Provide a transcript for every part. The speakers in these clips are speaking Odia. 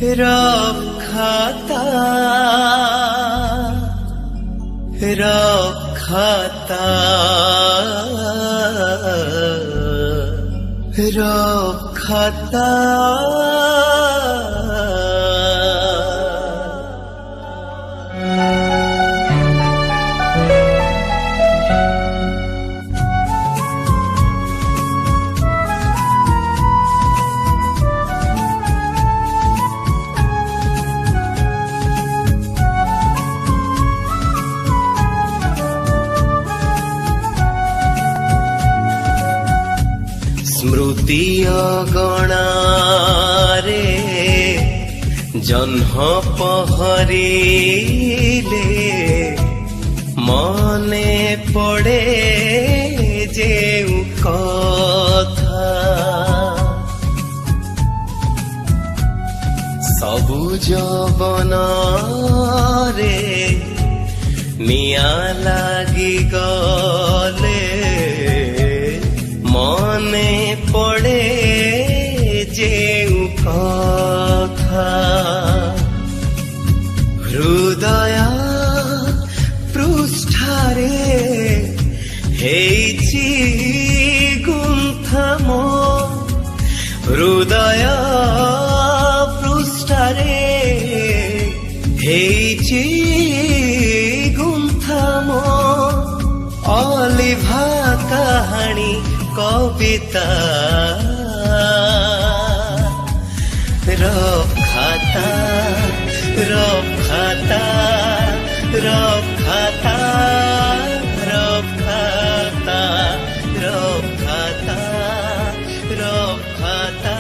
रखाता रखाता रखाता स्मृति अगणारे जन्ह पहरिले मने पड़े जेउ कथा सबु जवनारे निया लागी गले मने पड़े जेउ कथा हृदय पृष्ठारे हेइछि गुंथा मो हृदय पृष्ठारे हेइछि गुंथा मो अलिभा कहानी कविता रखाता रखाता रखाता रखाता रखाता रखाता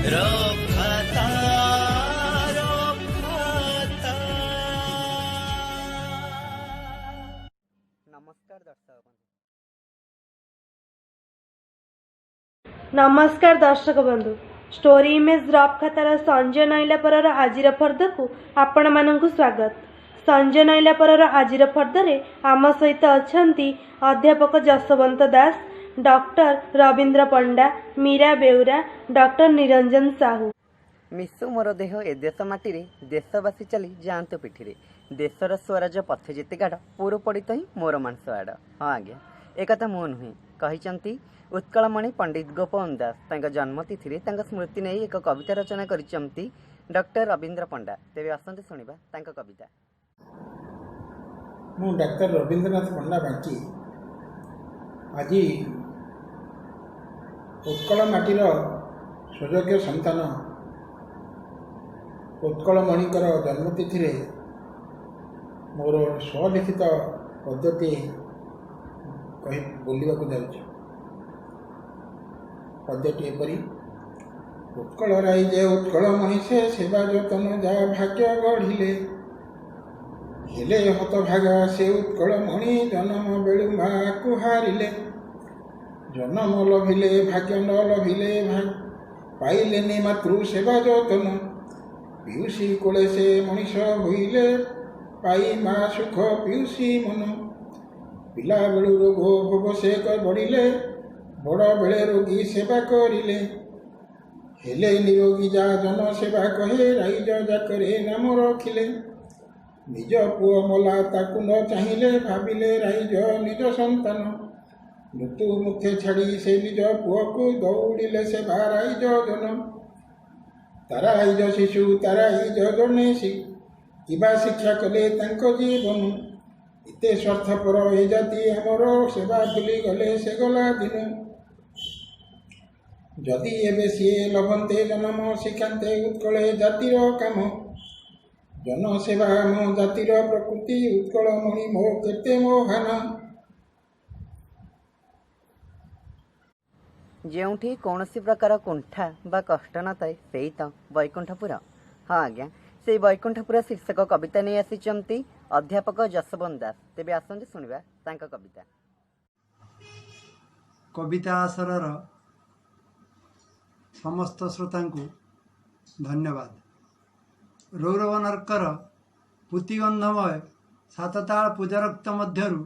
रखाता रखाता। नमस्कार दर्शक बंधु स्टोरी इमेज रफ खातार संजय नईला पर आजिर फर्द को आपण मानक स्वागत। संजय नईला पर आजिर फर्दरे आम सहित अच्छा अध्यापक जसवंत दास, डॉक्टर रवींद्र पंडा, मीरा बेउरा, डॉक्टर निरंजन साहू। मिशु मोर देह ए देश माटी देशवासी चली जातु पिठी देशर स्वराज पथ जेते गाढ़ पूर पड़ित ही मोर मांस आड़। हाँ आज्ञा एक मु नुहे कही उत्कलमणि पंडित गोपबंधु दास तांका जन्मतिथि स्मृति नहीं एक कविता रचना करिसेंती डॉक्टर रवींद्र पंडा। तेरे आसंते सुनिबा तांका कविता। मु डॉक्टर रवींद्रनाथ पंडा बांकी आज उत्कल माटीर सुयोग्य संतान उत्कलमणिकर जन्मतिथि मोर स्वलिखित पद्धति कही बोलवा जाऊँ। पद्यटी एपरी उत्कल राइजे उत्कल मणिषे सेवा जतन जा भाग्य गढ़िले हेले हत भागा से उत्कल मणि जन्म बेलु माँ को हारिले जन्म लभिले भाग्य न लभिले पाइले मातृ सेवा जतन पीयूषी कोले से मनीष होइले पाई माँ सुख पीयूषी मन पिला बेलु रोग भोग से बढ़िले बड़ बेले रोगी सेवा करिले हेले निरोगी जा जन सेवा कहे राइज जाकरे नाम रखिले निज पुओ मला ताकु न चाहिए भाविले राइज निज संतान मृत्यु मुखे छाड़ी से निज पुओ को दौड़िले सेवा राइज जन ताराइज शिशु ताराइज जने किबा शिक्षा कले तांको जीवन इते स्वार्थपर ए जाति आमर सेवा भूली गले से गला दिन जदि एबे सीए लभन्ते जन्म शिखान्ते उत्कले जातिर काम जनसेवा मो जातिर प्रकृति उत्कल मणि मो केते मोहान। ଯେଉଁଠି କୌଣସି ପ୍ରକାର କୁଣ୍ଠା ବା କଷ୍ଟ ନଥାଏ ସେଇ ତ ବୈକୁଣ୍ଠପୁର। ହଁ ଆଜ୍ଞା ସେଇ ବୈକୁଣ୍ଠପୁର ଶୀର୍ଷକ କବିତା ନେଇ ଆସିଛନ୍ତି ଅଧ୍ୟାପକ ଯଶବନ୍ତ ଦାସ। ତେବେ ଆସନ୍ତୁ ଶୁଣିବା ତାଙ୍କ କବିତା। कविता आसरर समस्त श्रोतांकु धन्यवाद। रौरव नर्कर पूतिगंधमय सातताल पूजारक्त मध्यरु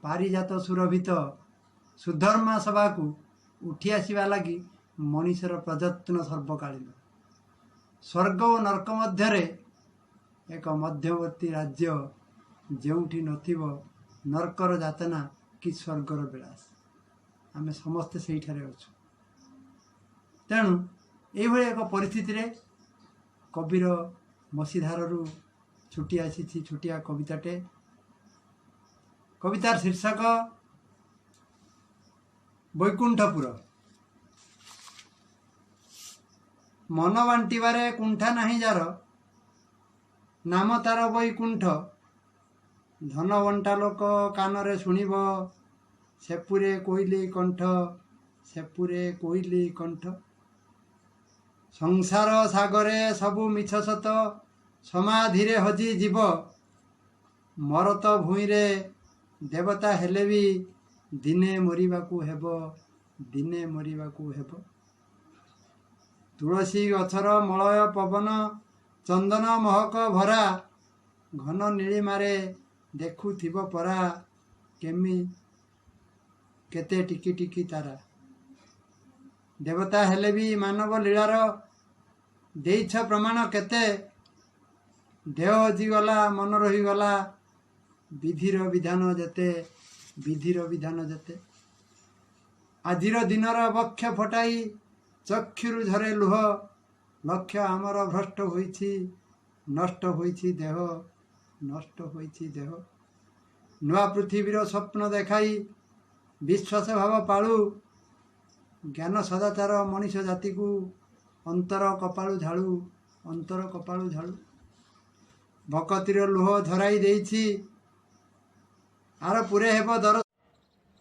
पारिजात सुरभित सुधर्मा सभा को उठी आसवा लगी मनीषर प्रयत्न सर्वकालीन। स्वर्ग और नरक मध्यरे एक मध्यवर्ती राज्य ଯେଉଁଠି ନଥିବ ନରକର ଯାତନା କି ସ୍ୱର୍ଗର ବିଳାସ। ଆମେ ସମସ୍ତେ ସେଇଠାରେ ଅଛୁ। ତେଣୁ ଏଇଭଳି ଏକ ପରିସ୍ଥିତିରେ କବିର ମସିଧାରରୁ ଛୁଟି ଆସିଛି ଛୋଟିଆ କବିତାଟେ। କବିତାର ଶୀର୍ଷକ ବୈକୁଣ୍ଠପୁର। ମନ ବାଣ୍ଟିବାରେ କୁଣ୍ଠା ନାହିଁ ଯାର, ନାମ ତାର ବୈକୁଣ୍ଠ। ଧନ ବଣ୍ଟା ଲୋକ କାନରେ ଶୁଣିବ, ସେପୁରେ କୋଇଲି କଣ୍ଠ, ସେପୁରେ କୋଇଲି କଣ୍ଠ। ସଂସାର ସାଗରେ ସବୁ ମିଛ ସତ, ସମାଧିରେ ହଜି ଯିବ। ମରତ ଭୂଇଁରେ ଦେବତା ହେଲେ ବି ଦିନେ ମରିବାକୁ ହେବ, ଦିନେ ମରିବାକୁ ହେବ। ତୁଳସୀ ଗଛର ମଳୟ ପବନ, ଚନ୍ଦନ ମହକ ଭରା, ଘନ ନୀଳିମାରେ ଦେଖୁଥିବ ପରା, କେତେ ଟିକି ଟିକି ତାରା। ଦେବତା ହେଲେ ବି ମାନବ ଲୀଳାର ଦେଇଛ ପ୍ରମାଣ କେତେ। ଦେହ ହଜିଗଲା ମନ ରହିଗଲା, ବିଧିର ବିଧାନ ଯେତେ, ବିଧିର ବିଧାନ ଯେତେ। ଆଜିର ଦିନର ବକ୍ଷ ଫଟାଇ ଚକ୍ଷୁରୁ ଝରେ ଲୁହ, ଲକ୍ଷ୍ୟ ଆମର ଭ୍ରଷ୍ଟ ହୋଇଛି, ନଷ୍ଟ ହୋଇଛି ଦେହ, ନଷ୍ଟ ହୋଇଛି ଦେହ। ନୂଆ ପୃଥିବୀର ସ୍ୱପ୍ନ ଦେଖାଇ ବିଶ୍ୱାସ ଭାବ ପାଳୁ, ଜ୍ଞାନ ସଦାଚାର ମଣିଷ ଜାତିକୁ ଅନ୍ତର କପାଳୁ ଝାଳୁ, ଅନ୍ତର କପାଳୁ ଝାଳୁ। ଭକତିର ଲୁହ ଧରାଇ ଦେଇଛି, ଆର ପୁରେ ହେବ ଦର।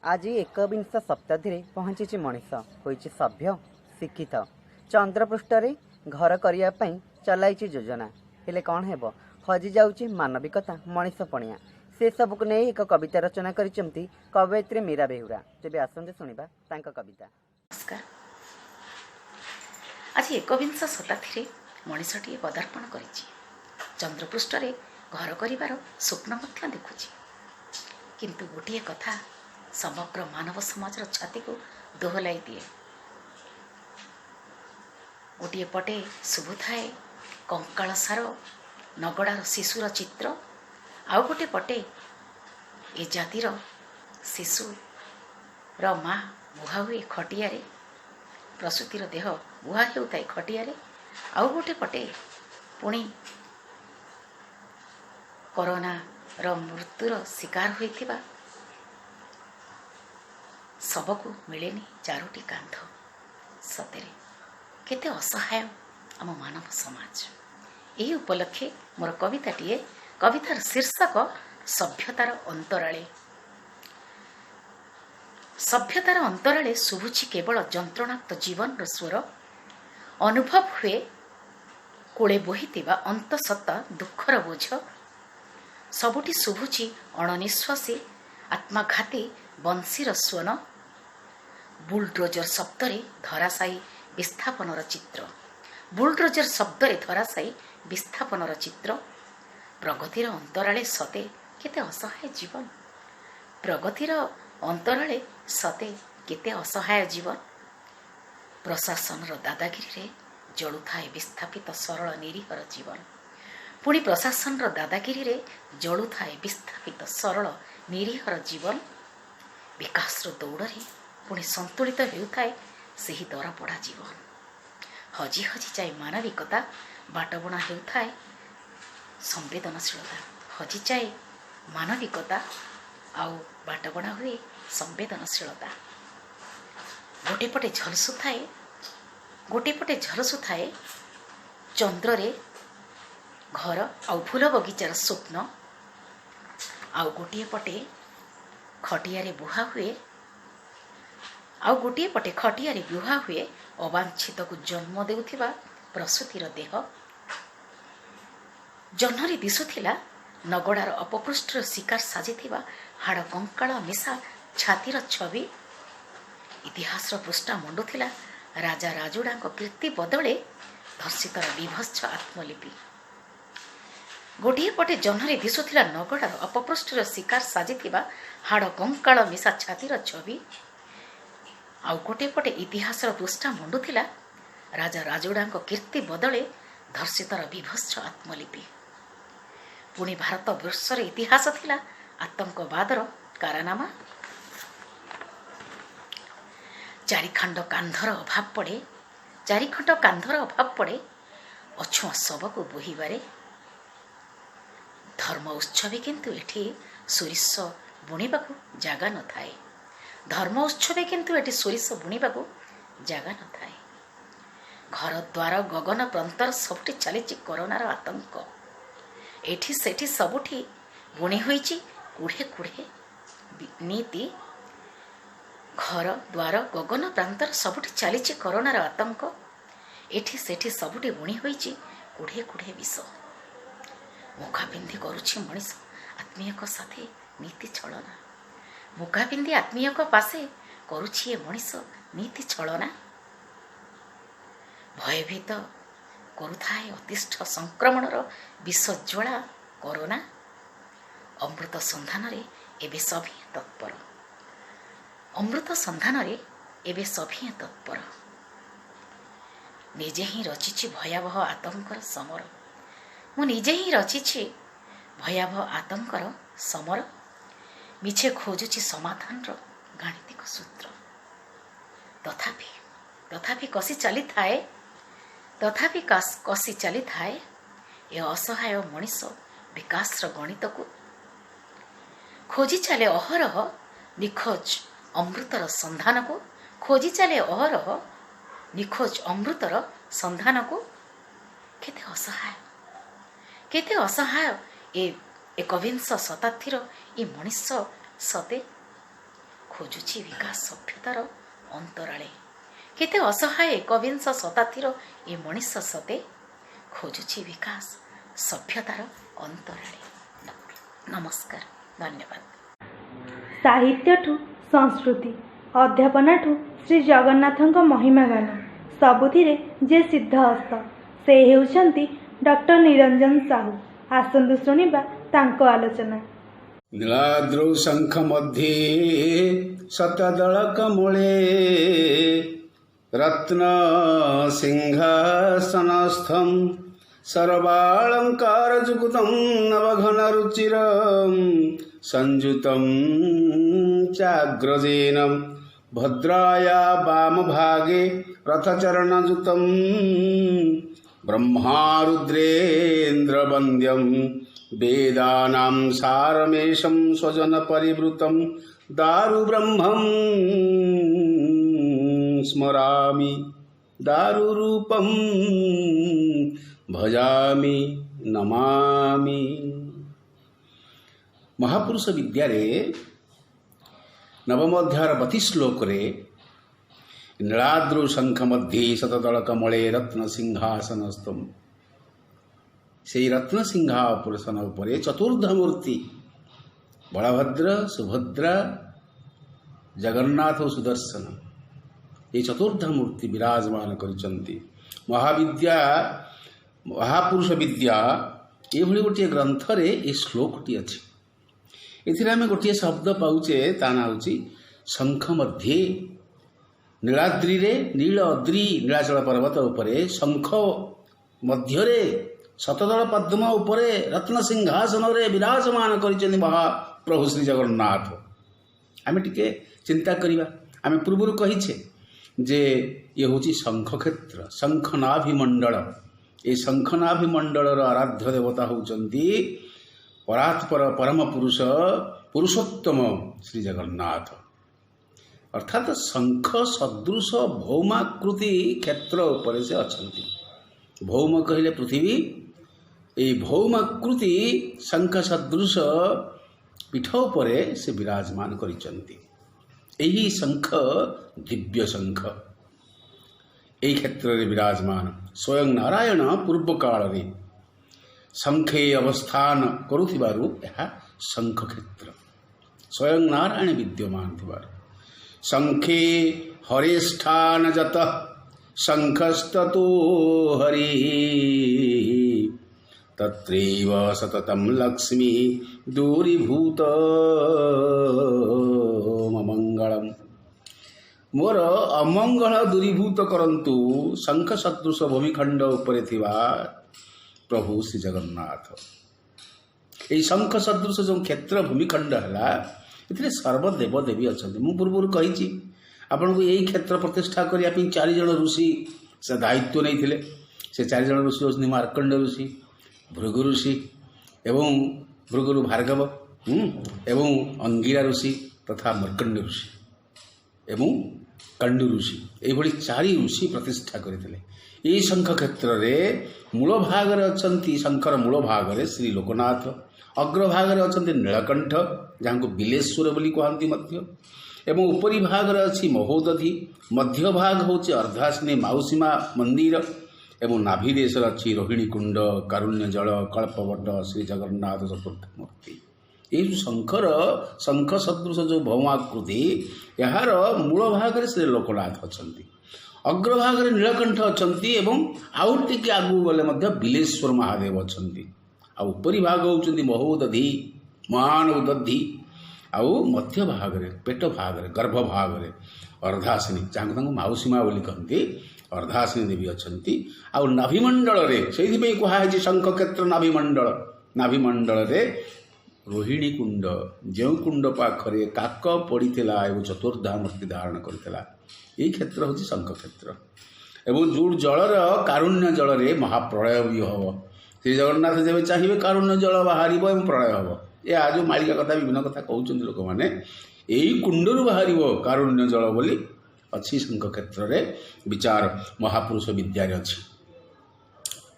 ଆଜି ଏକବିଂଶ ଶତାବ୍ଦୀରେ ପହଞ୍ଚିଛି ମଣିଷ, ହୋଇଛି ସଭ୍ୟ ଶିକ୍ଷିତ। ଚନ୍ଦ୍ରପୃଷ୍ଠରେ ଘର କରିବା ପାଇଁ ଚଲାଇଛି ଯୋଜନା, ହେଲେ କ'ଣ ହେବ? ହଜିଯାଉଛି ମାନବିକତା, ମଣିଷ ପଣିଆ। ସେସବୁକୁ ନେଇ ଏକ କବିତା ରଚନା କରିଛନ୍ତି କବୟିତ୍ରୀ ମୀରା ବେହୁରା। ତେବେ ଆସନ୍ତୁ ଶୁଣିବା ତାଙ୍କ କବିତା। ନମସ୍କାର। ଆଜି ଏକବିଂଶ ଶତାବ୍ଦୀରେ ମଣିଷଟିଏ ପଦାର୍ପଣ କରିଛି। ଚନ୍ଦ୍ରପୃଷ୍ଠରେ ଘର କରିବାର ସ୍ୱପ୍ନ ମଧ୍ୟ ଦେଖୁଛି। କିନ୍ତୁ ଗୋଟିଏ କଥା ସମଗ୍ର ମାନବ ସମାଜର ଛାତିକୁ ଦୋହଲାଇ ଦିଏ। ଗୋଟିଏ ପଟେ ଶୁଭୁଥାଏ କଙ୍କାଳ ସାର ନଗଡ଼ାର ଶିଶୁର ଚିତ୍ର, ଆଉ ଗୋଟେ ପଟେ ଏ ଜାତିର ଶିଶୁର ମା ବୁହା ହୁଏ ଖଟିଆରେ, ପ୍ରସୂତିର ଦେହ ବୁହା ହେଉଥାଏ ଖଟିଆରେ। ଆଉ ଗୋଟେ ପଟେ ପୁଣି କରୋନାର ମୃତ୍ୟୁର ଶିକାର ହୋଇଥିବା ଶବକୁ ମିଳେନି ଚାରୋଟି କାନ୍ଧ। ସତରେ କେତେ ଅସହାୟ ଆମ ମାନବ ସମାଜ। ଏହି ଉପଲକ୍ଷେ ମୋର କବିତାଟିଏ, କବିତାର ଶୀର୍ଷକ ସଭ୍ୟତାର ଅନ୍ତରାଳେ। ସଭ୍ୟତାର ଅନ୍ତରାଳେ ଶୁଭୁଛି କେବଳ ଯନ୍ତ୍ରଣାକ୍ତ ଜୀବନର ସ୍ୱର। ଅନୁଭବ ହୁଏ କୋଳେ ବୋହିଥିବା ଅନ୍ତଃସତ୍ତ୍ୱା ଦୁଃଖର ବୋଝ। ସବୁଠି ଶୁଭୁଛି ଅଣନିଶ୍ୱାସୀ ଆତ୍ମଘାତୀ ବଂଶୀର ସ୍ୱନ। ବୁଲଡୋଜର ଶବ୍ଦରେ ଧରାଶାୟୀ ବିସ୍ଥାପନର ଚିତ୍ର, ବୁଲଡୋଜର ଶବ୍ଦରେ ଧରାଶାୟୀ ବିସ୍ଥାପନର ଚିତ୍ର। ପ୍ରଗତିର ଅନ୍ତରାଳେ ସତେ କେତେ ଅସହାୟ ଜୀବନ, ପ୍ରଗତିର ଅନ୍ତରାଳେ ସତେ କେତେ ଅସହାୟ ଜୀବନ। ପ୍ରଶାସନର ଦାଦାଗିରିରେ ଜଳୁଥାଏ ବିସ୍ଥାପିତ ସରଳ ନିରୀହର ଜୀବନ। ପୁଣି ପ୍ରଶାସନର ଦାଦାଗିରିରେ ଜଳୁଥାଏ ବିସ୍ଥାପିତ ସରଳ ନିରୀହର ଜୀବନ। ବିକାଶର ଦୌଡ଼ରେ ପୁଣି ସନ୍ତୁଳିତ ହେଉଥାଏ ସେହି ଦରପୋଡ଼ା ଜୀବନ। ହଜି ହଜି ଯାଇ ମାନବିକତା, ବାଟବଣା ହେଉଥାଏ ସମ୍ବେଦନଶୀଳତା। ହଜିଯାଏ ମାନବିକତା, ଆଉ ବାଟବଣା ହୁଏ ସମ୍ବେଦନଶୀଳତା। ଗୋଟେ ପଟେ ଝଲସୁଥାଏ ଚନ୍ଦ୍ରରେ ଘର ଆଉ ଫୁଲ ବଗିଚାର ସ୍ୱପ୍ନ। ଆଉ ଗୋଟିଏ ପଟେ ଖଟିଆରେ ବୁହା ହୁଏ ଅବାଞ୍ଛିତକୁ ଜନ୍ମ ଦେଉଥିବା ପ୍ରସୂତିର ଦେହ। ଜହ୍ନରେ ଦିଶୁଥିଲା ନଗଡ଼ାର ଅପପୃଷ୍ଠର ଶିକାର ସାଜିଥିବା ହାଡ଼ କଙ୍କାଳ ମିଶା ଛାତିର ଛବି। ଇତିହାସର ପୃଷ୍ଠା ମଣ୍ଡୁଥିଲା ରାଜା ରାଜୁଡ଼ାଙ୍କ କୀର୍ତ୍ତି ବଦଳେ ଧର୍ଷିତର ବିଭତ୍ସ ଆତ୍ମଲିପି। ଗୋଟିଏ ପଟେ ଜହ୍ନରେ ଦିଶୁଥିଲା ନଗଡ଼ାର ଅପପୃଷ୍ଠର ଶିକାର ସାଜିଥିବା ହାଡ଼ କଙ୍କାଳ ମିଶା ଛାତିର ଛବି। ଆଉ ଗୋଟିଏ ପଟେ ଇତିହାସର ପୃଷ୍ଠା ମଣ୍ଡୁଥିଲା ରାଜା ରାଜୁଡ଼ାଙ୍କ କୀର୍ତ୍ତି ବଦଳେ ଧର୍ଷିତର ବିଭତ୍ସ ଆତ୍ମଲିପି। ପୁଣି ଭାରତବର୍ଷର ଇତିହାସ ଥିଲା ଆତଙ୍କବାଦର କାରନାମା। ଚାରିଖଣ୍ଡ କାନ୍ଧର ଅଭାବ ପଡ଼େ ଅଛୁଆଁ ଶବକୁ ବୋହିବାରେ। ଧର୍ମ ଉତ୍ସବେ କିନ୍ତୁ ଏଠି ସୋରିଷ ବୁଣିବାକୁ ଜାଗା ନଥାଏ। ଘର ଦ୍ୱାର ଗଗନ ପ୍ରାନ୍ତର ସବୁଠି ଚାଲିଛି କରୋନାର ଆତଙ୍କ। ଏଠି ସେଠି ସବୁଠି ବୁଣି ହୋଇଛି କୁଢ଼େ କୁଢ଼େ ନୀତି। ଘର ଦ୍ୱାର ଗଗନ ପ୍ରାନ୍ତର ସବୁଠି ଚାଲିଛି କରୋନାର ଆତଙ୍କ। ଏଠି ସେଠି ସବୁଠି ବୁଣି ହୋଇଛି କୁଢ଼େ କୁଢ଼େ ବିଷ। ମୁଖା ପିନ୍ଧି କରୁଛି ମଣିଷ ଆତ୍ମୀୟଙ୍କ ସାଥେ ନୀତି ଛଳନା। ମୁଖା ପିନ୍ଧି ଆତ୍ମୀୟଙ୍କ ପାଶେ କରୁଛି ଏ ମଣିଷ ନୀତି ଛଳନା। ଭୟଭୀତ କରୁଥାଏ ଅତିଷ୍ଠ ସଂକ୍ରମଣର ବିଷଜ୍ୱାଳା କରୋନା। ଅମୃତ ସନ୍ଧାନରେ ଏବେ ସଭିଏଁ ତତ୍ପର। ନିଜେ ହିଁ ରଚିଛି ଭୟାବହ ଆତଙ୍କର ସମର। ମିଛେ ଖୋଜୁଛି ସମାଧାନର ଗାଣିତିକ ସୂତ୍ର। ତଥାପି କଷି ଚାଲିଥାଏ ଏ ଅସହାୟ ମଣିଷ ବିକାଶର ଗଣିତକୁ। ଖୋଜି ଚାଲେ ଅହରହ ନିଖୋଜ ଅମୃତର ସନ୍ଧାନକୁ। କେତେ ଅସହାୟ ଏ ଏକବିଂଶ ଶତାବ୍ଦୀର ଏ ମଣିଷ ସତେ ଖୋଜୁଛି ବିକାଶ ସଭ୍ୟତାର ଅନ୍ତରାଳେ। ନମସ୍କାର, ଧନ୍ୟବାଦ। ସାହିତ୍ୟଠୁ ସଂସ୍କୃତି, ଅଧ୍ୟାପନାଠୁ ଶ୍ରୀ ଜଗନ୍ନାଥଙ୍କ ମହିମା ଗାନ ସବୁଥିରେ ଯେ ସିଦ୍ଧହସ୍ତ, ସେ ହେଉଛନ୍ତି ଡକ୍ଟର ନିରଞ୍ଜନ ସାହୁ। ଆସନ୍ତୁ ଶୁଣିବା ତାଙ୍କ ଆଲୋଚନା। ନୀଳାଦ୍ରୌ ଶଙ୍ଖ ମଧ୍ୟେ ଶତଦଳକ ମୂଳେ ରତ୍ନ ସିଂହାସନಸ್ಥଂ ସର୍ବାଳଙ୍କାର ଯୁକ୍ତଂ ନବଘନ ରୁଚିର ସଂଯୁକ୍ତଂ ଚାଗ୍ରଜେନ ଭଦ୍ରାୟା ବାମ ଭାଗେ ରଥଚରଣଯୁକ୍ତଂ ବ୍ରହ୍ମାରୁଦ୍ରେନ୍ଦ୍ର ବନ୍ଦ୍ୟଂ वेदानां सारमेशं स्वजन परिवृतं दारु ब्रह्मं स्मरामि दारुरूपं भजामि नमामि। महापुरुष विद्यारे नवम अध्यायर 32 श्लोकरे नीलाद्रौ शंख मध्ये शतदलकमले रत्न सिंहासनस्थम् से रत्न सिंहासन उपरे चतुर्ध मूर्ति बलभद्र सुभद्रा जगन्नाथ और सुदर्शन ये चतुर्ध मूर्ति विराजमान करिसंती। महापुरुष विद्या ये गोटे ग्रंथ रे ये श्लोकटी अच्छी। एथिरे आमे गोटे शब्द पाउचे ता ना होची शंख मध्ये। नीलाद्री रे नीलअद्री नीलाचल पर्वत उपरे शंख मध्यरे शतदल पद्म उपरे रत्न सिंहासन रे विराजमान करिसंती महाप्रभु श्री जगन्नाथ। आमे टिके चिंता करिबा। आमे पूर्वरु कहिछे जे ये होची शंख क्षेत्र शंखनाभि मंडल। ए शंखनाभि मंडलर आराध्य देवता होचंती परात्पर परम पुरुष पुरुषोत्तम श्री जगन्नाथ। अर्थात शंख सदृश भौमाकृति क्षेत्र उपरे से अछंती। भौम कहले पृथ्वी। ए भौमाकृति शंख सदृश पीठ उपरे से विराजमान करिसंती। एही शंख दिव्य शंख एही क्षेत्र रे विराजमान। स्वयं नारायण पूर्व काल रे शंखे अवस्थान करुथिबारु एहा शंख क्षेत्र स्वयं नारायण विद्यमान थिबारु। शंखे हरिष्ठान जत शंखस्ततो हरि तत्रैव सततं लक्ष्मी दूरीभूत मंगलम। मोर अमंगल दूरीभूत करंतु शंख सदृश भूमिखंड उपरे थिबा प्रभु श्री जगन्नाथ। यही शंख सदृश जो क्षेत्र भूमिखंड है ये सर्वदेव देवी अच्छा। मु पूर्व कही आपन को यही क्षेत्र प्रतिष्ठा करने 4 जन ऋषि से दायित्व नहीं। से 4 जन ऋषि होती मार्कंड ऋषि, भृगु ऋषि एवं भृगुरु भार्गव एवं अंगिरा ऋषि तथा मर्कंड ऋषि एवं कंडु ऋषि, यही 4 ऋषि प्रतिष्ठा करते। यही शंख क्षेत्र में मूल भाग अच्छा, शंकर मूल भाग श्री लोकनाथ, अग्रभाग अच्छा नीलकंठ जहाँ को बिलेश्वर बोली कहती, एवं उपरी भाग अच्छी महोदधि, मध्य भाग हूँ अर्धाश्नी माउसीमा मंदिर एवं नाभि देश अच्छी रोहिणी कुंड, कारुण्य जल, कल्पवट श्री जगन्नाथ चतुर्थ मूर्ति। ये शंख सदृश जो भौमाकृति यार मूल भाग श्री लोकनाथ अच्छा, अग्रभाग नीलकंठ अच्छा एवं आउ टिके आगू गले बिलेश्वर महादेव अच्छा, उपरी भाग होती महोदधि महान उदधि, आउ मध्य भाग पेट भाग गर्भ भाग अर्धाश्नी जहाँ को माउसीमा बोली कहती अर्धाश्नी देवी अच्छा। आउ नाभिमंडल से कहुई शंख क्षेत्र नाभिमंडल, नाभिमंडल रोहिणी कुंड जो कुंड पाखरे काक पड़ता एवं चतुर्धा मूर्ति धारण करता, यही क्षेत्र हूँ शंख क्षेत्र। एवं जो जलर कारुण्य जल में महाप्रलय भी हम, श्री जगन्नाथ जब चाहिए कारुण्य जल बाहर एवं प्रलय हम। ये आज मालिका कथा विभिन्न कथा कहते लोक मैंने, यही कुंडरू बाहर कारुण्य जल बोली अच्छी शंख क्षेत्र में विचार महापुरुष विद्या अच्छी,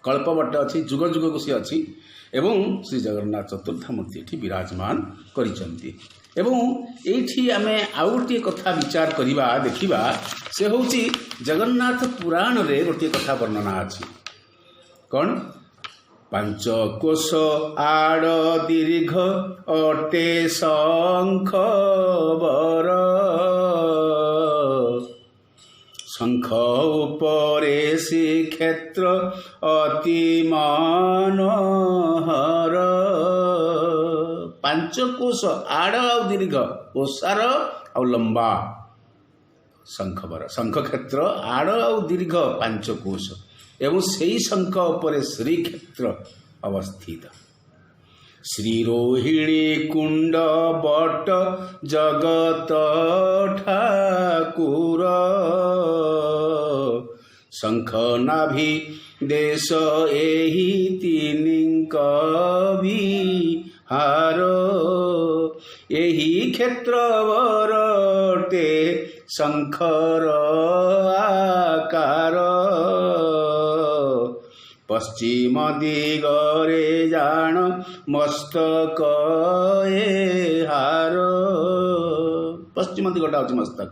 कल्पवट अच्छी, जुग जुग को सी अच्छी एवं श्री जगन्नाथ चतुर्था मूर्ति ये विराजमान करिसेंती। एवं ये आम आउ गोटे कथा विचार करवा देखा, से हूँ जगन्नाथ पुराण रे गोटे कथा वर्णना अच्छी कौन, 5 कोश आड़ दीर्घ अटे शंख बर, शंख उपरे श्री क्षेत्र अति मनोहर। 5 कोश आड़ आ दीर्घ, ओसार आ लंबा शंख बर, शंख क्षेत्र आड़ आ दीर्घ 5 कोश एवं सही शंख उपरे श्री क्षेत्र अवस्थित। श्री रोहिणी कुंड बट जगत ठाकुर, शंख नाभि देश एहि तीनिंक विहार, एहि क्षेत्र बरटे शंकर आकार, पश्चिम दिगरे जान मस्तक हार, पश्चिम दिगटा हूँ मस्तक,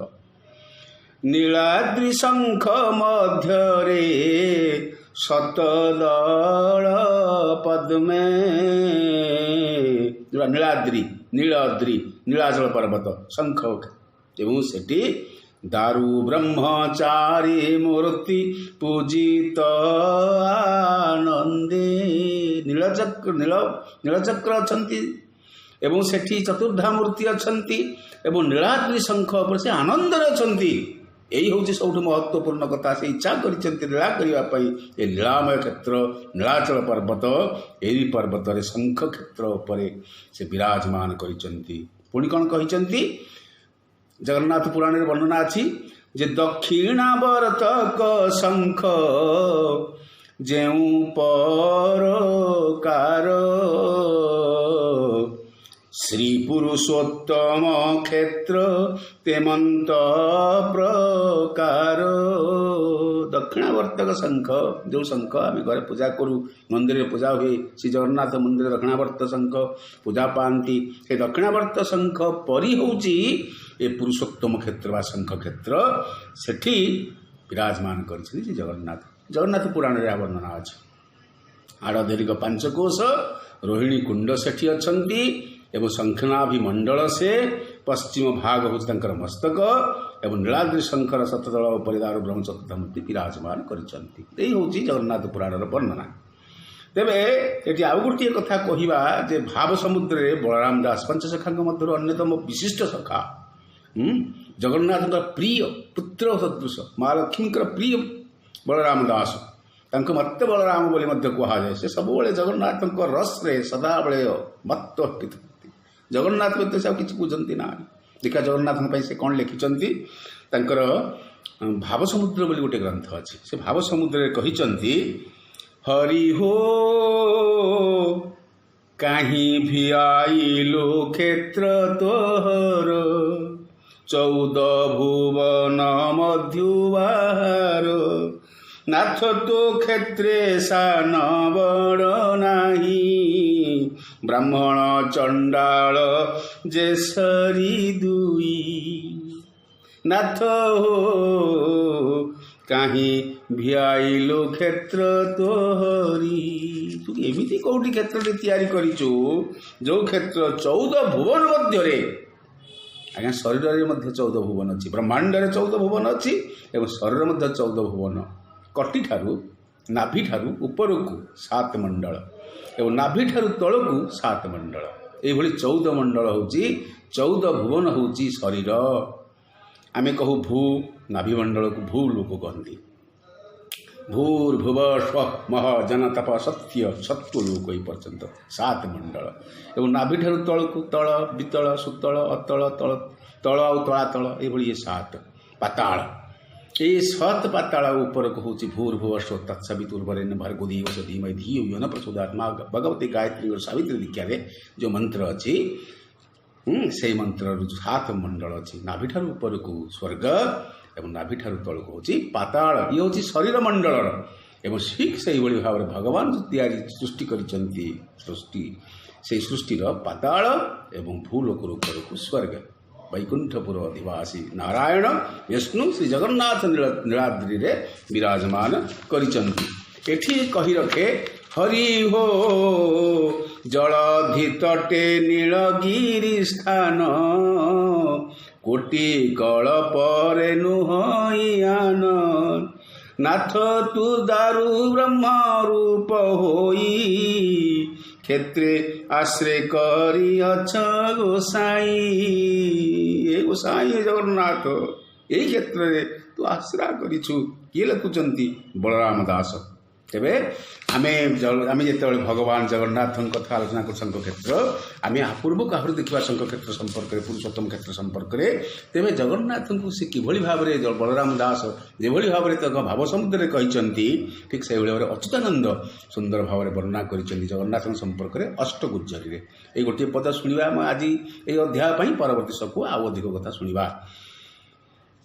नीलाद्रि शंख मध्यरे शतदल पद्मे, नीलाद्रि नीलाद्रि नीलाचल पर्वत शंख एवं सेठी दारु ब्रह्मचारी मूर्ति पूजित आनंदे, नीलचक्र नीलचक्र अच्छी एवं सेठी चतुर्धा मूर्ति अच्छी एवं नीलाद्रि शंख पर से आनंद अच्छी। यही हूँ सब महत्वपूर्ण कथा, से इच्छा कर लीला करने लीलामय क्षेत्र नीलाचल पर्वत, यही पर्वत शंख क्षेत्र उपरे से विराजमान करिसेंती। पुणी कौन कहिसेंती, जगन्नाथ पुराण में वर्णना अच्छी जे दक्षिणावर्तक शंख जेऊ परकार, श्री पुरुषोत्तम क्षेत्र तेमंत प्रकार। दक्षिणावर्तक शंख जो शंख आम घर पूजा करूँ, मंदिर पूजा हुए, श्री जगन्नाथ मंदिर दक्षिणावर्त शंख पूजा पाती, से दक्षिणावर्त शंख परी हूँ ये पुरुषोत्तम क्षेत्र व शंख क्षेत्र सेठी विराजमान कर जगन्नाथ। जगन्नाथ पुराण में वर्णना अच्छे, आड़ दीर्घ 5 कोश रोहिणी कुंड सेठी अच्छी एवं शंखनाभिमंडल से पश्चिम भाग हूँ मस्तक एवं नीलाद्रि शंकर शतदल परिदार ब्रह्म चतुर्थ मूर्ति विराजमान करी हूँ जगन्नाथ पुराण वर्णना। तेबे ये आउ गोटे कथा कहवा जे भाव समुद्र बलराम दास पंचसखा मध्य अन्यतम विशिष्ट सखा ଜଗନ୍ନାଥଙ୍କ ପ୍ରିୟ ପୁତ୍ର ସଦୃଶ ମହାଲକ୍ଷ୍ମୀଙ୍କର ପ୍ରିୟ ବଳରାମ ଦାସ, ତାଙ୍କୁ ମତ୍ତ ବଳରାମ ବୋଲି ମଧ୍ୟ କୁହାଯାଏ। ସେ ସବୁବେଳେ ଜଗନ୍ନାଥଙ୍କ ରସରେ ସଦାବେଳେ ମତ୍ତ ହୋଇଥାନ୍ତି। ଜଗନ୍ନାଥ ମଧ୍ୟ ସେ ଆଉ କିଛି ବୁଝନ୍ତି ନାହିଁ। ଦେଖିବା ଜଗନ୍ନାଥଙ୍କ ପାଇଁ ସେ କ'ଣ ଲେଖିଛନ୍ତି। ତାଙ୍କର ଭାବ ସମୁଦ୍ର ବୋଲି ଗୋଟେ ଗ୍ରନ୍ଥ ଅଛି। ସେ ଭାବ ସମୁଦ୍ରରେ କହିଛନ୍ତି, ହରି ହୋ କାହିଁ ଭିଆଇଲୁ କ୍ଷେତ୍ର ତୋହର, 14 ଭୁବନ ମଧ୍ୟୁବାର, ନାଥ ତୋ କ୍ଷେତ୍ରେ ସାନ ବଡ଼ ନାହିଁ, ବ୍ରାହ୍ମଣ ଚଣ୍ଡାଳ ଯେ ସରି ଦୁଇ, ନାଥ କାହିଁ ଭିଆଇଲୁ କ୍ଷେତ୍ର ତୋହରି। ତୁ ଏମିତି କୋଉଠି କ୍ଷେତ୍ରଟି ତିଆରି କରିଛୁ ଯୋଉ କ୍ଷେତ୍ର 14 ଭୁବନ ମଧ୍ୟରେ, ଆଜ୍ଞା ଶରୀରରେ ମଧ୍ୟ 14 ଭୁବନ ଅଛି, ବ୍ରହ୍ମାଣ୍ଡରେ 14 ଭୁବନ ଅଛି ଏବଂ ଶରୀର ମଧ୍ୟ 14 ଭୁବନ। କଟିଠାରୁ ନାଭିଠାରୁ ଉପରକୁ 7 ମଣ୍ଡଳ ଏବଂ ନାଭିଠାରୁ ତଳକୁ 7 ମଣ୍ଡଳ, ଏଇଭଳି 14 ମଣ୍ଡଳ ହେଉଛି 14 ଭୁବନ ହେଉଛି ଶରୀର। ଆମେ କହୁ ଭୂ, ନାଭିମଣ୍ଡଳକୁ ଭୂ ଲୋକ କହନ୍ତି। ଭୂର୍ଭୁବ ସ୍ୱ ମହ ଜନତପ ସତ୍ୟ ସତ୍ୱ ଲୋକ ଏହି ପର୍ଯ୍ୟନ୍ତ 7 ମଣ୍ଡଳ ଏବଂ ନାଭିଠାରୁ ତଳକୁ ତଳ, ବିତଳ, ସୁତଳ, ଅତଳ, ତଳ ତଳ ଆଉ ତଳାତଳ, ଏଇଭଳି 7 ପାତାଳ। এই 7 ପାତାଳ ଉପରକୁ ହେଉଛି ଭୂର୍ଭୁବ ସ୍ୱ ତତ୍ସବିତୁର୍ବରେଣ୍ୟ ଭର୍ଗୋ ଦେବସ୍ୟ ଧୀମହି ଧିୟୋ ୟୋ ନଃ ପ୍ରଚୋଦୟାତ୍। ମା ଭଗବତୀ ଗାୟତ୍ରୀ ଓ ସାବିତ୍ରୀ ଦୀକ୍ଷାରେ ଯେଉଁ ମନ୍ତ୍ର ଅଛି ସେଇ ମନ୍ତ୍ରରୁ 7 ମଣ୍ଡଳ ଅଛି। ନାଭିଠାରୁ ଉପରକୁ ସ୍ୱର୍ଗ ଏବଂ ନାଭିଠାରୁ ତଳକୁ ହେଉଛି ପାତାଳ। ଇଏ ହେଉଛି ଶରୀର ମଣ୍ଡଳର ଏବଂ ଠିକ୍ ସେଇଭଳି ଭାବରେ ଭଗବାନ ତିଆରି ସୃଷ୍ଟି କରିଛନ୍ତି ସେଇ ସୃଷ୍ଟିର ପାତାଳ ଏବଂ ଭୂଲୋକର ଉପରକୁ ସ୍ୱର୍ଗ। ବୈକୁଣ୍ଠପୁର ଅଧିବାସୀ ନାରାୟଣ ବିଷ୍ଣୁ ଶ୍ରୀ ଜଗନ୍ନାଥ ନୀଳାଦ୍ରିରେ ବିରାଜମାନ କରିଛନ୍ତି। ଏଠି କହି ରଖେ, ହରି ହୋ ଜଳଧି ତଟେ ନୀଳଗିରି ସ୍ଥାନ, କୋଟି କଳ ପରେ ନୁହଇଆନ, ନାଥ ତୁ ଦାରୁ ବ୍ରହ୍ମ ରୂପ ହୋଇ, କ୍ଷେତ୍ରେ ଆଶ୍ରୟ କରିଅଛ ଗୋସାଇ। ଏ ଗୋସାଇ ଜଗନ୍ନାଥ, ଏଇ କ୍ଷେତ୍ରରେ ତୁ ଆଶ୍ରୟ କରିଛୁ। କିଏ ଲେଖୁଛନ୍ତି? ବଳରାମ ଦାସ। ତେବେ ଆମେ ଯେତେବେଳେ ଭଗବାନ ଜଗନ୍ନାଥଙ୍କ କଥା ଆଲୋଚନା କରୁ ଶଙ୍ଖ କ୍ଷେତ୍ର, ଆମେ ପୂର୍ବକୁ ଆହୁରି ଦେଖିବା ଶଙ୍ଖ କ୍ଷେତ୍ର ସମ୍ପର୍କରେ, ପୁରୁଷୋତ୍ତମ କ୍ଷେତ୍ର ସମ୍ପର୍କରେ। ତେବେ ଜଗନ୍ନାଥଙ୍କୁ ସେ କିଭଳି ଭାବରେ ବଳରାମ ଦାସ ଯେଭଳି ଭାବରେ ତାଙ୍କ ଭାବ ସମୁଦ୍ରରେ କହିଛନ୍ତି, ଠିକ୍ ସେହିଭଳି ଭାବରେ ଅଚ୍ୟୁତାନନ୍ଦ ସୁନ୍ଦର ଭାବରେ ବର୍ଣ୍ଣନା କରିଛନ୍ତି ଜଗନ୍ନାଥଙ୍କ ସମ୍ପର୍କରେ ଅଷ୍ଟଗୁଜ୍ଜରୀରେ। ଏଇ ଗୋଟିଏ ପଦ ଶୁଣିବା ଆମେ ଆଜି ଏଇ ଅଧ୍ୟାୟ ପାଇଁ, ପରବର୍ତ୍ତୀ ସକୁ ଆଉ ଅଧିକ କଥା ଶୁଣିବା।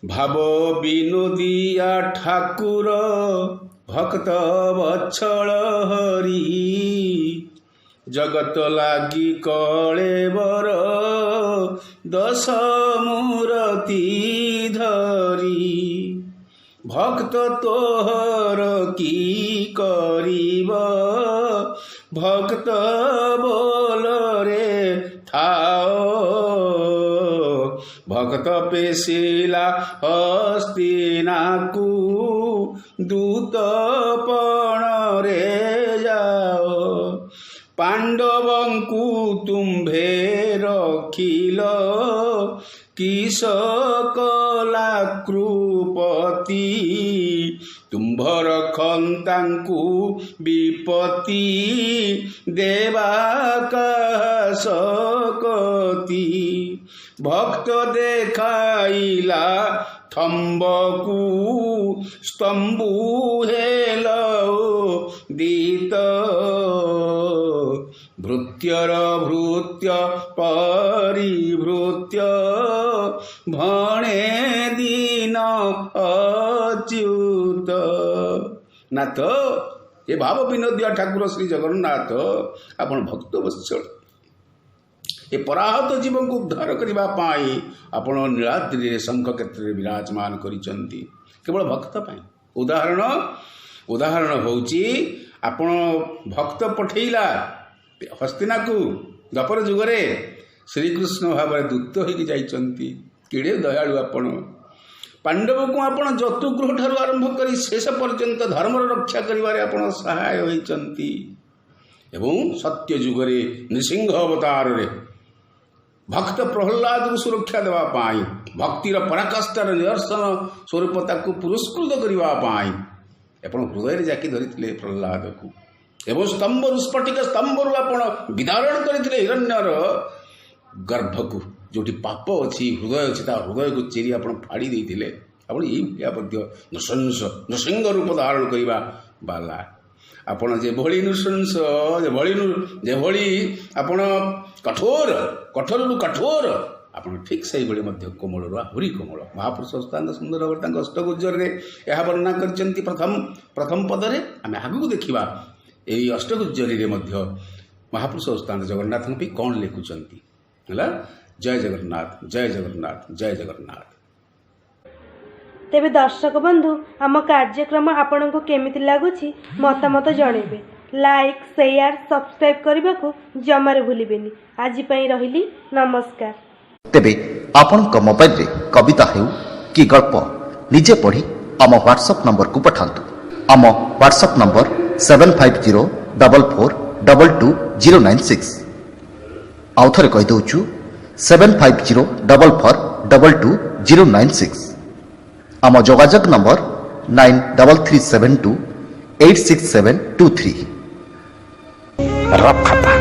ଭାବ ବିନୋଦିଆ ଠାକୁର ଭକ୍ତ ବତ୍ସଳ ହରି, ଜଗତ ଲାଗି କଳେବର 10 ମୂରତି ଧରି, ଭକ୍ତ ତୋହର କି କରିବ, ଭକ୍ତ ବୋଲରେ ଥାଅ, ଭକ୍ତ ପେଶିଲା ହସ୍ତିନାକୁ, ଦୂତପଣରେ ଯାଅ, ପାଣ୍ଡବଙ୍କୁ ତୁମ୍ଭେ ରଖିଲ, କିସ କଲା କୃପତି, ତୁମ୍ଭ ରଖନ୍ତାଙ୍କୁ ବିପତ୍ତି, ଦେବା କାଶକତି, ଭକ୍ତ ଦେଖାଇଲା ଥମ୍ବକୁ, ସ୍ତମ୍ଭୁ ହେଲ ଦିତ, ଭୃତ୍ୟର ଭୃତ୍ୟ ପରିଭୃତ୍ୟ, ଭଣେ ଦିନ ଅଚ୍ୟୁତ। ନାଥ, ଏ ଭାବ ବିନୋଦିଆ ଠାକୁର ଶ୍ରୀ ଜଗନ୍ନାଥ, ଆପଣ ଭକ୍ତ ବତ୍ସଳ, ଏ ପରାହତ ଜୀବଙ୍କୁ ଉଦ୍ଧାର କରିବା ପାଇଁ ଆପଣ ନୀଳାଦ୍ରିରେ ଶଙ୍ଖ କ୍ଷେତ୍ରରେ ବିରାଜମାନ କରିଛନ୍ତି, କେବଳ ଭକ୍ତ ପାଇଁ। ଉଦାହରଣ ହେଉଛି, ଆପଣ ଭକ୍ତ ପଠେଇଲା ହସ୍ତିନାକୁ ଦ୍ୱାପର ଯୁଗରେ, ଶ୍ରୀକୃଷ୍ଣ ଭାବରେ ଦୂତ ହୋଇକି ଯାଇଛନ୍ତି। କେଡ଼େ ଦୟାଳୁ ଆପଣ। ପାଣ୍ଡବକୁ ଆପଣ ଯତୁଗୃହ ଠାରୁ ଆରମ୍ଭ କରି ଶେଷ ପର୍ଯ୍ୟନ୍ତ ଧର୍ମର ରକ୍ଷା କରିବାରେ ଆପଣ ସହାୟ ହୋଇଛନ୍ତି ଏବଂ ସତ୍ୟ ଯୁଗରେ ନୃସିଂହ ଅବତାରରେ ଭକ୍ତ ପ୍ରହ୍ଲାଦକୁ ସୁରକ୍ଷା ଦେବା ପାଇଁ, ଭକ୍ତିର ପରାକାଷ୍ଠାର ନିଦର୍ଶନ ସ୍ୱରୂପ ତାକୁ ପୁରସ୍କୃତ କରିବା ପାଇଁ ଆପଣ ହୃଦୟରେ ଜାକି ଧରିଥିଲେ ପ୍ରହ୍ଲାଦକୁ ଏବଂ ସ୍ତମ୍ଭରୁ ସ୍ଫଟିକ ସ୍ତମ୍ଭରୁ ଆପଣ ବିଦାରଣ କରିଥିଲେ ହିରଣ୍ୟର ଗର୍ଭକୁ। ଯେଉଁଠି ପାପ ଅଛି, ହୃଦୟ ଅଛି, ତା ହୃଦୟକୁ ଚିରି ଆପଣ ଫାଡ଼ି ଦେଇଥିଲେ। ଆପଣ ଏଇଭଳିଆ ମଧ୍ୟ ନୃସିଂହ ରୂପ ଧାରଣ କରିବା ବାଲା ଆପଣ ଯେଭଳି ନୃଶଂସ, ଯେଭଳି ଆପଣ କଠୋରରୁ କଠୋର, ଆପଣ ଠିକ୍ ସେଇଭଳି ମଧ୍ୟ କୋମଳରୁ ଆହୁରି କୋମଳ। ମହାପୁରୁଷ ଅଷ୍ଟାଙ୍ଗ ସୁନ୍ଦର ଭାବରେ ତାଙ୍କ ଅଷ୍ଟଗୁଜ୍ଜରରେ ଏହା ବର୍ଣ୍ଣନା କରିଛନ୍ତି। ପ୍ରଥମ ପଦରେ ଆମେ ଆଗକୁ ଦେଖିବା ଏହି ଅଷ୍ଟଗୁଜ୍ଜରୀରେ ମଧ୍ୟ ମହାପୁରୁଷ ଅଷ୍ଟାଙ୍ଗ ଜଗନ୍ନାଥଙ୍କ ପାଇଁ କ'ଣ ଲେଖୁଛନ୍ତି ହେଲା। ଜୟ ଜଗନ୍ନାଥ, ଜୟ ଜଗନ୍ନାଥ, ଜୟ ଜଗନ୍ନାଥ। ତେବେ ଦର୍ଶକ ବନ୍ଧୁ, ଆମ କାର୍ଯ୍ୟକ୍ରମ ଆପଣଙ୍କୁ କେମିତି ଲାଗୁଛି ମତାମତ ଜଣାଇବେ। ଲାଇକ୍, ସେୟାର, ସବସ୍କ୍ରାଇବ୍ କରିବାକୁ ଜମାରୁ ଭୁଲିବେନି। ଆଜି ପାଇଁ ରହିଲି, ନମସ୍କାର। ତେବେ ଆପଣଙ୍କ ମୋବାଇଲରେ କବିତା ହେଉ କି ଗଳ୍ପ ନିଜେ ପଢ଼ି ଆମ ହ୍ୱାଟ୍ସଆପ୍ ନମ୍ବରକୁ ପଠାନ୍ତୁ। ଆମ ହ୍ୱାଟ୍ସଆପ୍ ନମ୍ବର 7504422096। ଆଉ ଥରେ କହିଦେଉଛୁ 7504422096। ଆମ ଯୋଗାଯୋଗ ନମ୍ବର 9337286723। ରଖତା।